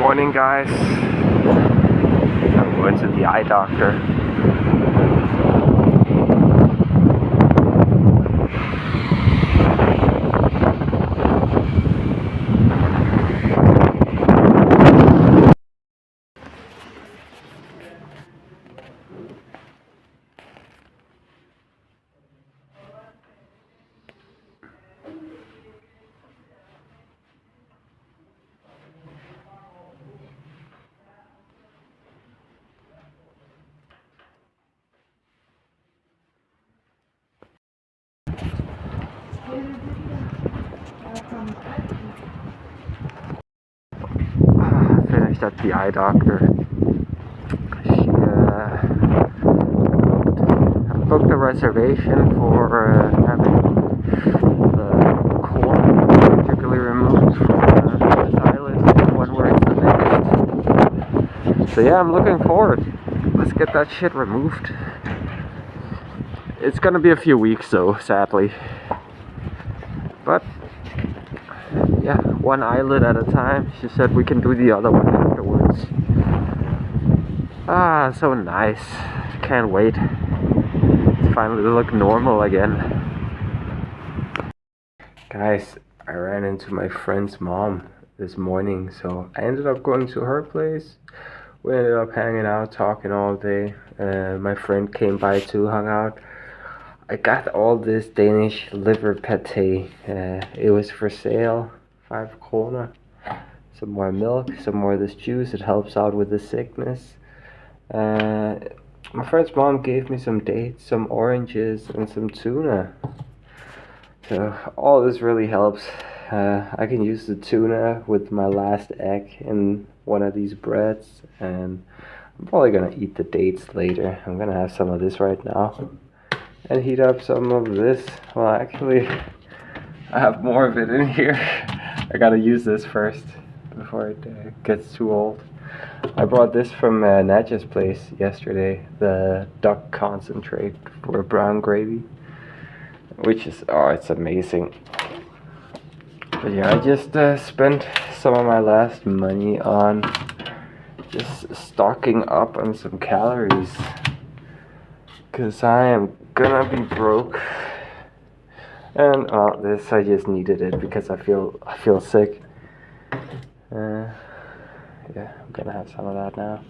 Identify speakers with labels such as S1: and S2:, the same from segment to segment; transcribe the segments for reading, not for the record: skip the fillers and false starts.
S1: Morning, guys. I'm going to the eye doctor. Finished at the eye doctor. I booked a reservation for having the corn particularly removed from this eyelid, the one where it's the biggest. So yeah, I'm looking forward. Let's get that shit removed. It's gonna be a few weeks though, sadly. But yeah, one eyelid at a time. She said we can do the other one afterwards. Ah, so nice. Can't wait to finally look normal again. Guys, I ran into my friend's mom this morning, so I ended up going to her place. We ended up hanging out, talking all day. My friend came by too, hung out. I got all this Danish liver pate. It was for sale, 5 kroner. Some more milk, some more of this juice. It helps out with the sickness. My friend's mom gave me some dates, some oranges, and some tuna. So all this really helps. I can use the tuna with my last egg in one of these breads, and I'm probably gonna eat the dates later. I'm gonna have some of this right now and heat up some of this. Well, actually, I have more of it in here. I gotta use this first before it gets too old. I brought this from Natcha's place yesterday, the duck concentrate for brown gravy, which is, oh, it's amazing. But yeah, I just spent some of my last money on just stocking up on some calories, because I am gonna be broke. And this, I just needed it because I feel sick. Yeah, I'm gonna have some of that now.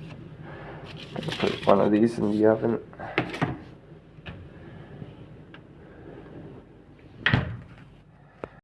S1: Gonna put one of these in the oven.